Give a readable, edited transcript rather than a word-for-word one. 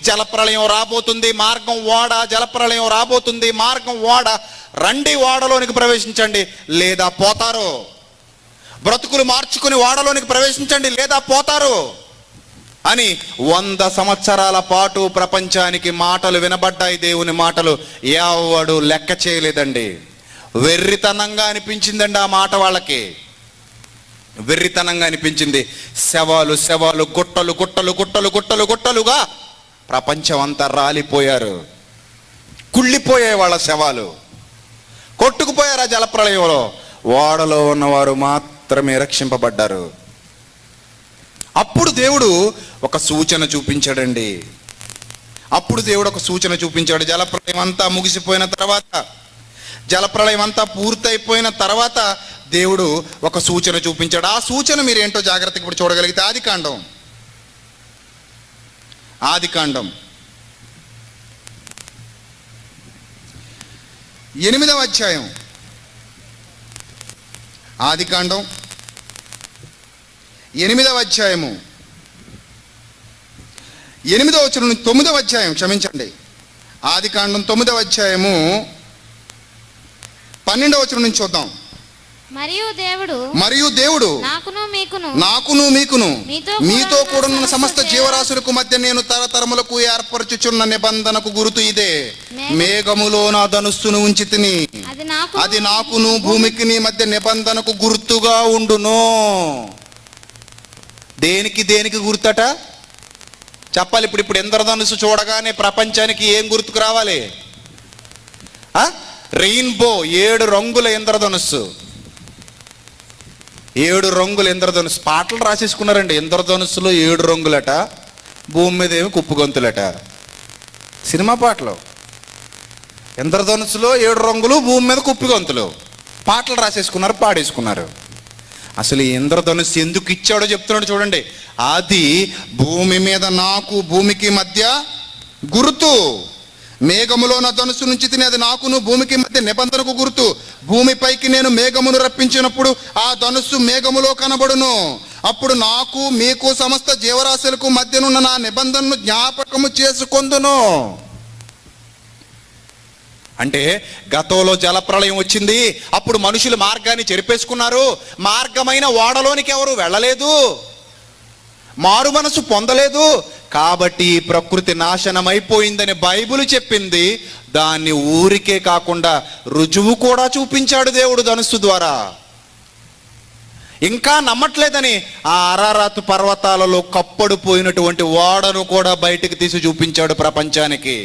జలప్రళయం రాబోతుంది, మార్గం ఓడ, జలప్రళయం రాబోతుంది, మార్గం ఓడ, రండి ఓడలోనికి ప్రవేశించండి లేదా పోతారు. బ్రతుకులు మార్చుకుని ఓడలోనికి ప్రవేశించండి లేదా పోతారు అని 100 సంవత్సరాల పాటు ప్రపంచానికి మాటలు వినబడ్డాయి. దేవుని మాటలు ఎవడు లెక్క చేయలేదండి. వెర్రితనంగా అనిపించిందండి ఆ మాట వాళ్ళకి, వెర్రితనంగా అనిపించింది. శవాలు శవాలు, గుట్టలు గుట్టలు గుట్టలు గుట్టలు గుట్టలుగా ప్రపంచం అంతా రాలిపోయారు, కుళ్ళిపోయాయి వాళ్ళ శవాలు, కొట్టుకుపోయారు ఆ జలప్రళయంలో. ఓడలో ఉన్నవారు మాత్రమే రక్షింపబడ్డారు. అప్పుడు దేవుడు ఒక సూచన చూపించాడండి. అప్పుడు దేవుడు ఒక సూచన చూపించాడు. జలప్రళయం అంతా ముగిసిపోయిన తర్వాత, జలప్రళయం అంతా పూర్తయిపోయిన తర్వాత దేవుడు ఒక సూచన చూపించాడు. ఆ సూచన మీరు ఏంటో జాగ్రత్తగా ఇప్పుడు చూడగలిగితే ఆదికాండం 8వ అధ్యాయం, ఆదికాండం 8వ అధ్యాయము 8వ వచనం నుంచి 9వ అధ్యాయం, క్షమించండి, ఆదికాండం 9వ అధ్యాయము 12వ వచనం నుంచి చూద్దాం. మరియు దేవుడు నాకును మీకును మీతో కూడా ఉన్న సమస్త జీవరాశులకు మధ్య నేను తరతరములకు ఏర్పరచుచున్న నిబంధనకు గుర్తు ఇదే, మేఘములో నా ధనుస్సును ఉంచి తిని అది నాకును భూమికి నీ మధ్య నిబంధనకు గుర్తుగా ఉండును. దేనికి గుర్తట చెప్పాలి. ఇప్పుడు ఇంద్రధనుస్సు చూడగానే ప్రపంచానికి ఏం గుర్తుకు రావాలి? రెయిన్బో, 7 రంగుల ఇంద్రధనుస్సు, 7 రంగుల ఇంద్రధనుస్సు. పాటలు రాసేసుకున్నారండి. ఇంద్రధనుస్సులో 7 రంగులట, భూమి మీద ఏమి కుప్పుగొంతులట. సినిమా పాటలు. ఇంద్రధనుస్సులో 7 రంగులు, భూమి మీద కుప్పిగొంతులు. పాటలు రాసేసుకున్నారు, పాడేసుకున్నారు. అసలు ఈ ఇంద్రధనుస్సు ఎందుకు ఇచ్చాడో చెప్తున్నాడు చూడండి. అది భూమి మీద నాకు భూమికి మధ్య గుర్తు. మేఘములో నా ధనుస్సు నుంచి తిని అది నాకును భూమికి మధ్య నిబంధనకు గుర్తు. భూమిపైకి నేను మేఘమును రప్పించినప్పుడు ఆ ధనుస్సు మేఘములో కనబడును. అప్పుడు నాకు మీకు సమస్త జీవరాశులకు మధ్యనున్న నా నిబంధనను జ్ఞాపకము చేసుకొందును. అంటే గతంలో జలప్రళయం వచ్చింది, అప్పుడు మనుషులు మార్గాన్ని చెరిపేసుకున్నారు. మార్గమైన ఓడలోనికి ఎవరు వెళ్ళలేదు, మారు మనసు పొందలేదు. కాబట్టి ప్రకృతి నాశనం అయిపోయిందని బైబిల్ చెప్పింది. దాన్ని ఊరికే కాకుండా రుజువు కూడా చూపించాడు దేవుడు ధనుస్సు ద్వారా. ఇంకా నమ్మట్లేదని ఆ అరారాతు పర్వతాలలో కప్పడిపోయినటువంటి ఓడను కూడా బయటికి తీసి చూపించాడు ప్రపంచానికి.